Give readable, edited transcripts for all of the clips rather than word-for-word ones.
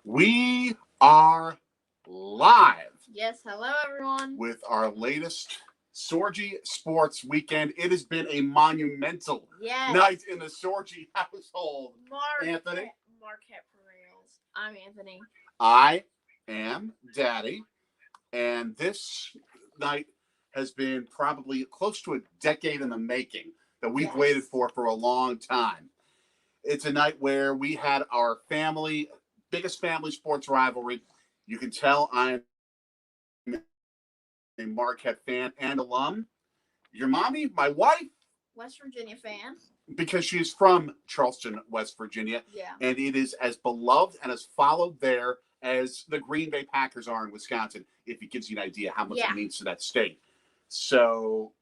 We are live Yes, hello everyone. with our latest Sorgi Sports Weekend. It has been a monumental night in the Sorgi household. Anthony? Marquette prevails. I'm Anthony. I am Daddy. And this night has been probably close to a decade in the making that we've waited for a long time. It's a night where we had our biggest family sports rivalry. You can tell I'm a Marquette fan and alum. Your mommy, my wife, West Virginia fan. because she's from Charleston, West Virginia. Yeah. And it is as beloved and as followed there as the Green Bay Packers are in Wisconsin, if it gives you an idea how much it means to that state. So,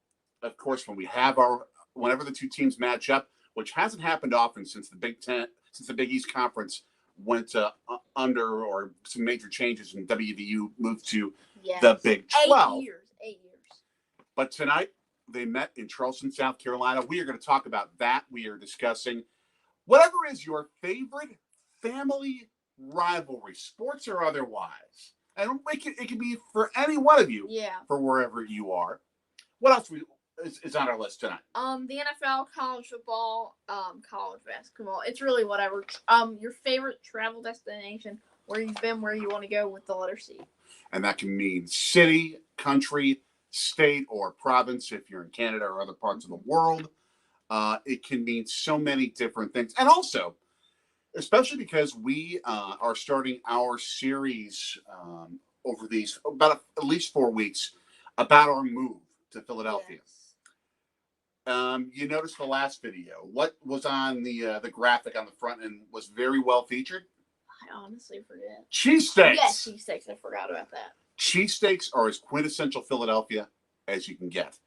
of course, whenever the two teams match up, which hasn't happened often since the Big East Conference went under, or some major changes in WVU moved to the Big 12. 8 years. But tonight, they met in Charleston, South Carolina. We are going to talk about that. We are discussing whatever is your favorite family rivalry, sports or otherwise. And it can be for any one of you, for wherever you are. What else is on our list tonight? The NFL, college football, college basketball. It's really whatever. Your favorite travel destination, where you've been, where you want to go with the letter C. And that can mean city, country, state, or province if you're in Canada or other parts of the world. It can mean so many different things. And also, especially because we are starting our series over these about at least 4 weeks about our move to Philadelphia. You noticed the last video. What was on the graphic on the front and was very well featured? I honestly forget. Cheesesteaks. Yes, cheesesteaks. I forgot about that. Cheesesteaks are as quintessential Philadelphia as you can get.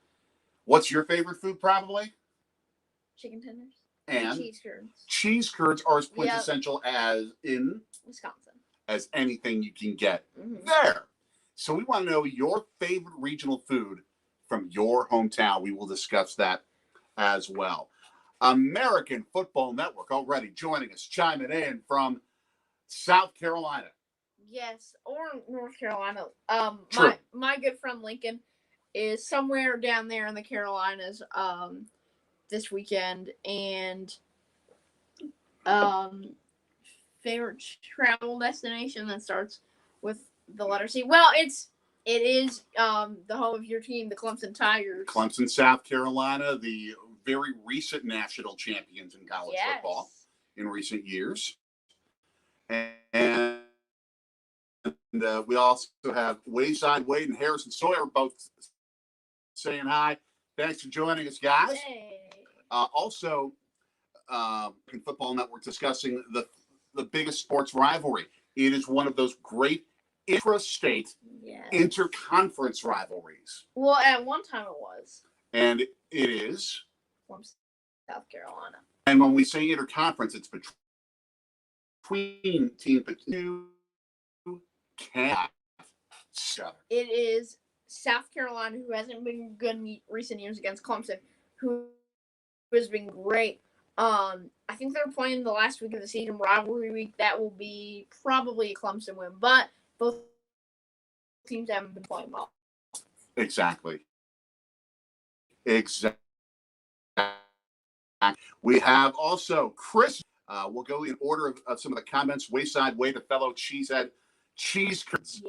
What's your favorite food, probably? Chicken tenders. And cheese curds. Cheese curds are as quintessential as in Wisconsin as anything you can get there. So we want to know your favorite regional food from your hometown. We will discuss that as well. American Football Network already joining us, chiming in from South Carolina. Yes, or North Carolina. True. My good friend Lincoln is somewhere down there in the Carolinas this weekend, and favorite travel destination that starts with the letter C. Well, it is the home of your team, the Clemson Tigers. Clemson, South Carolina, the very recent national champions in college football in recent years. And we also have Wayside Wade and Harrison Sawyer both saying hi. Thanks for joining us, guys. Hey. Also, in Football Network discussing the biggest sports rivalry. It is one of those great intra-state, interconference rivalries. Well, at one time it was. And it is from South Carolina. And when we say interconference, it's between teams who can't. It is South Carolina, who hasn't been good in recent years, against Clemson, who has been great. I think they're playing the last week of the season, rivalry week. That will be probably a Clemson win, but both teams haven't been playing well. Exactly. We have also Chris. We'll go in order of some of the comments. Wayside Wade, a fellow cheesehead. Cheese curds.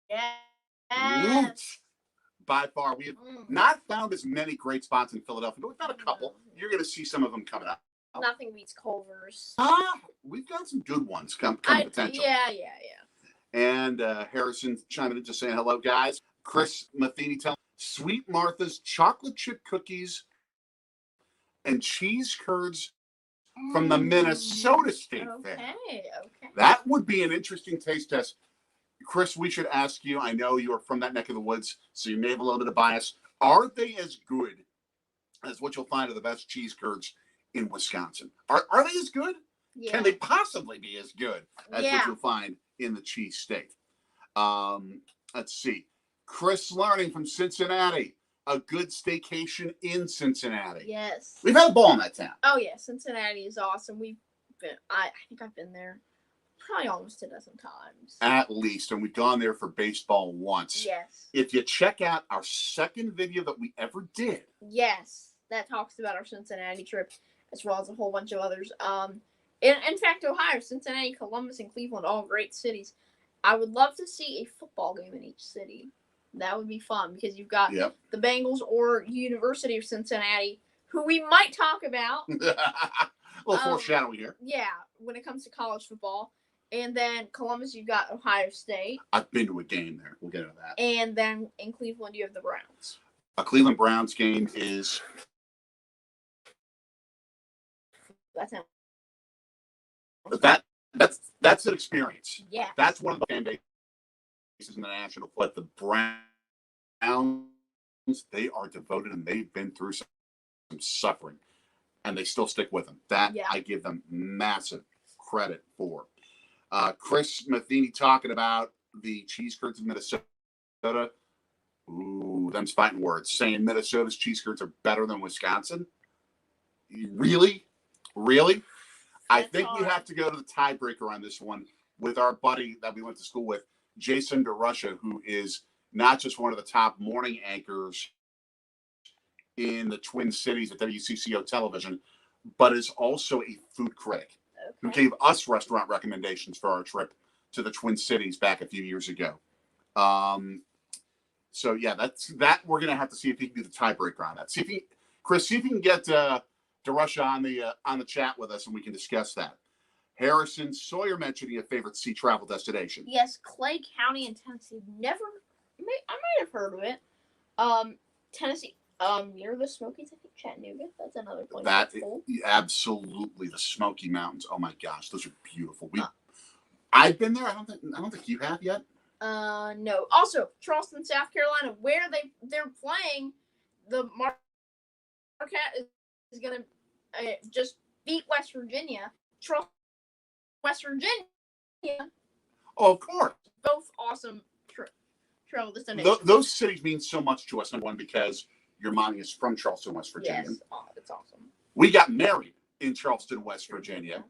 Yes. By far, we have not found as many great spots in Philadelphia, but we've got a couple. You're going to see some of them coming up. Nothing beats Culver's. We've got some good ones come potential. Yeah. And Harrison chiming in, just saying hello, guys. Chris Matheny telling Sweet Martha's chocolate chip cookies and cheese curds from the Minnesota State Fair. Okay. That would be an interesting taste test. Chris, we should ask you, I know you are from that neck of the woods, so you may have a little bit of bias. Are they as good as what you'll find are the best cheese curds in Wisconsin? Are they as good? Yeah. Can they possibly be as good as what you'll find in the cheese state? Let's see. Chris learning from Cincinnati. A good staycation in Cincinnati. Yes. We've had a ball in that town. Oh, yeah. Cincinnati is awesome. I think I've been there Probably almost a dozen times. At least. And we've gone there for baseball once. Yes. If you check out our second video that we ever did. Yes. That talks about our Cincinnati trip, as well as a whole bunch of others. In fact, Ohio, Cincinnati, Columbus, and Cleveland, all great cities. I would love to see a football game in each city. That would be fun because you've got the Bengals or University of Cincinnati, who we might talk about. A little foreshadowing here. Yeah, when it comes to college football. And then Columbus, you've got Ohio State. I've been to a game there. We'll get into that. And then in Cleveland, you have the Browns. A Cleveland Browns game is... That's an experience. Yeah. That's one of the fan bases in the National Football. The Browns, they are devoted and they've been through some suffering. And they still stick with them. That I give them massive credit for. Chris Matheny talking about the cheese curds in Minnesota. Ooh, them's fighting words. Saying Minnesota's cheese curds are better than Wisconsin. Really? Really? I think we have to go to the tiebreaker on this one with our buddy that we went to school with, Jason DeRusha, who is not just one of the top morning anchors in the Twin Cities at WCCO television, but is also a food critic who gave us restaurant recommendations for our trip to the Twin Cities back a few years ago. So yeah, that we're gonna have to see if he can do the tiebreaker on that. Chris, see if you can get DeRusha on the chat with us and we can discuss that. Harrison Sawyer mentioning a favorite sea travel destination. Yes, Clay County in Tennessee. I might have heard of it. Tennessee. Near the Smokies, I think Chattanooga. That's another place. That's cool. Absolutely, the Smoky Mountains. Oh my gosh, those are beautiful. I've been there. I don't think you have yet. No. Also, Charleston, South Carolina, where they're playing, the Marquette is gonna just beat West Virginia. Charleston, West Virginia. Oh, of course. Both awesome travel destinations. Those cities mean so much to us. Number one, because your mommy is from Charleston, West Virginia. Yes, it's awesome. We got married in Charleston, West Virginia.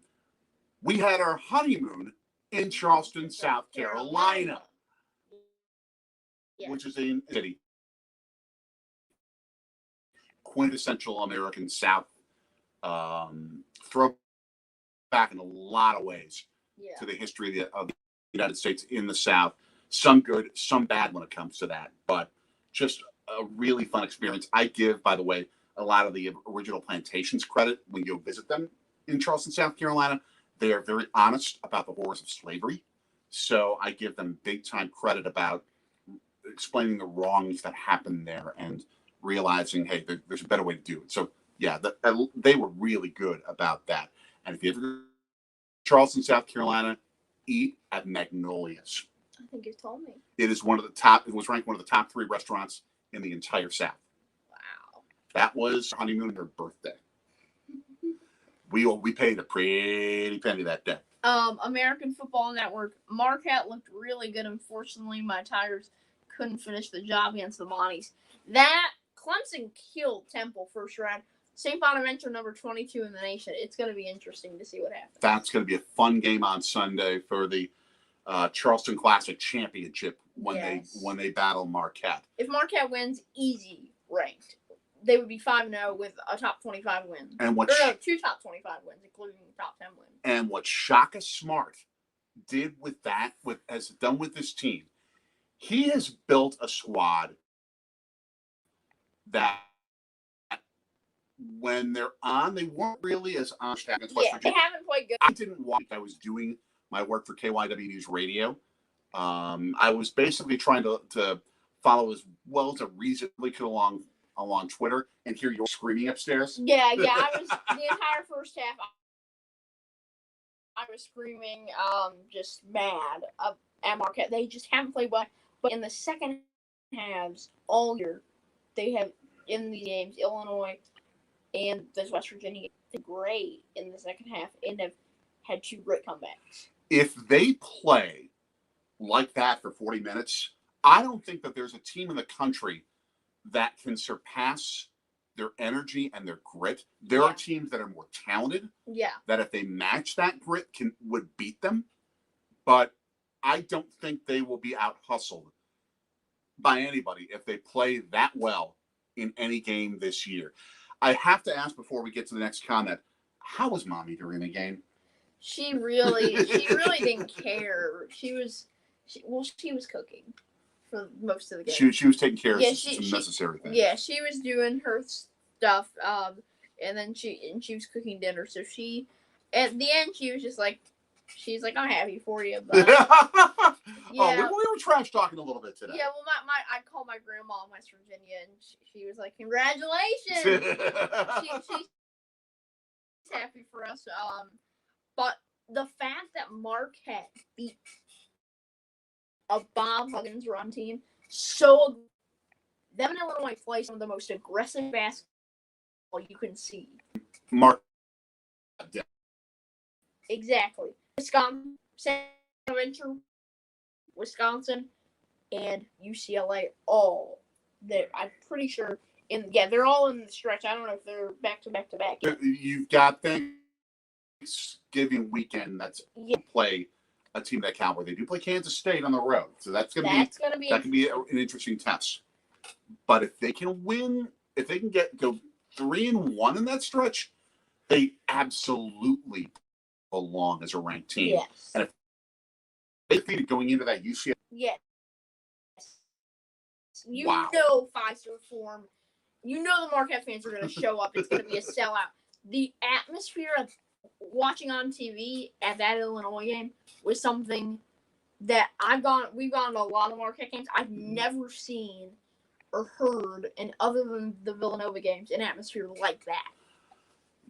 We had our honeymoon in Charleston, South Carolina, which is a city. Quintessential American South. Throw back in a lot of ways to the history of the United States in the South. Some good, some bad when it comes to that, but just a really fun experience. I give, by the way, a lot of the original plantations credit when you visit them in Charleston, South Carolina. They are very honest about the horrors of slavery. So I give them big time credit about explaining the wrongs that happened there and realizing, hey, there's a better way to do it. So yeah, they were really good about that. And if you ever go to Charleston, South Carolina, eat at Magnolia's. I think you told me. It was ranked one of the top 3 restaurants in the entire South. Wow. That was honeymoon and her birthday. We paid a pretty penny that day. American Football Network. Marquette looked really good. Unfortunately, my Tigers couldn't finish the job against the Monties. That Clemson killed Temple first round. St. Bonaventure number 22 in the nation. It's going to be interesting to see what happens. That's going to be a fun game on Sunday for the Charleston Classic Championship when they battle Marquette. If Marquette wins, easy ranked. They would be 5-0 with a top 25 win. And 2 top 25 wins, including top 10 wins. And what Shaka Smart did with this team, he has built a squad that when they're on, they weren't really as honest against West Virginia. They haven't played good. I didn't watch. I was doing my work for KYW News Radio. I was basically trying to follow as well as I reasonably could along Twitter and hear you screaming upstairs. Yeah. I was the entire first half. I was screaming, just mad at Marquette. They just haven't played well. But in the second halves, all year, they have in the games, Illinois and this West Virginia, did great in the second half and have had 2 great comebacks. If they play like that for 40 minutes, I don't think that there's a team in the country that can surpass their energy and their grit. There are teams that are more talented. Yeah. That if they match that grit would beat them. but I don't think they will be out hustled by anybody if they play that well in any game this year. I have to ask before we get to the next comment, how was Mommy during the game? She really didn't care. She was cooking for most of the game. She was taking care of some necessary things. Yeah, she was doing her stuff, and then she was cooking dinner. So she, at the end, she was just like, she's like, I'm happy for you, but yeah. We were trash talking a little bit today. Yeah, well, I called my grandma in West Virginia, and she was like, congratulations. she's happy for us. But the fact that Marquette beat a Bob Huggins run team, so them in Illinois play some of the most aggressive basketball you can see. Mark. Exactly. Wisconsin, and UCLA all there. I'm pretty sure. They're all in the stretch. I don't know if they're back to back. You've got Thanksgiving weekend that's play a team that Cowboy. They do play Kansas State on the road, so that can be an interesting test. But if they can win, if they can go 3-1 in that stretch, they absolutely belong as a ranked team. Yes. And if they defeated going into that UCLA, yes, you know 5-star form. You know the Marquette fans are going to show up. It's going to be a sellout. The atmosphere of watching on TV at that Illinois game was something that we've gone to a lot of Marquette games. I've never seen or heard, and other than the Villanova games, an atmosphere like that.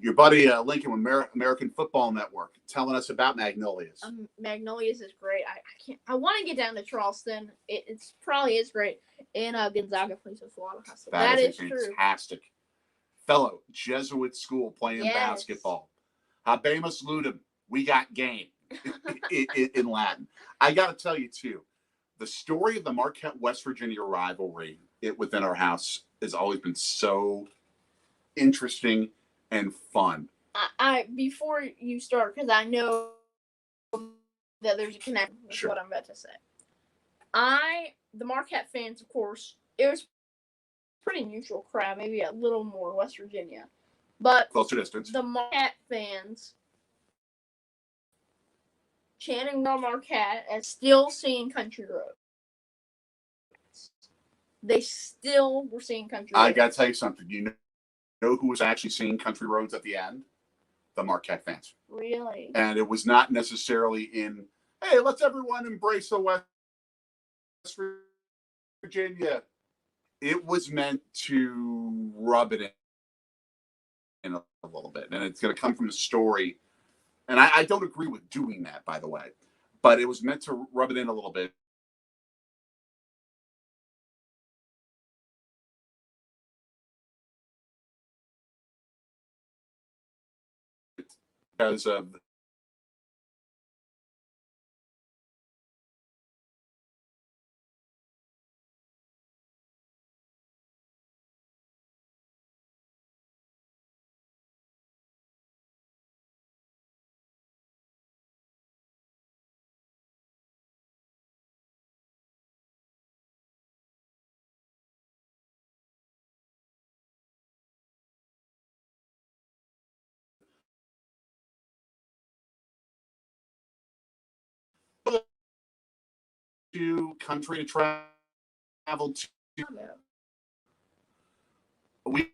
Your buddy Lincoln with American Football Network telling us about Magnolias. Magnolias is great. I want to get down to Charleston. It's probably is great. And Gonzaga plays with a lot of hustle. That is fantastic. True. Fellow Jesuit school playing basketball. Habemus Ludum. We got game in Latin. I got to tell you too, the story of the Marquette West Virginia rivalry within our house has always been so interesting and fun. I before you start, because I know that there's a connection with what I'm about to say. The Marquette fans, of course, it was pretty neutral crowd, maybe a little more West Virginia, but closer distance. The Marquette fans chanting "Run Marquette" and still singing "Country Roads." They still were singing "Country Roads." I gotta tell you something. You know who was actually singing Country Roads at the end? The Marquette fans. Really? And it was not necessarily in, hey, let's everyone embrace the West Virginia. It was meant to rub it in a little bit. And it's going to come from the story. And I don't agree with doing that, by the way. But it was meant to rub it in a little bit. Because of to country to travel to. We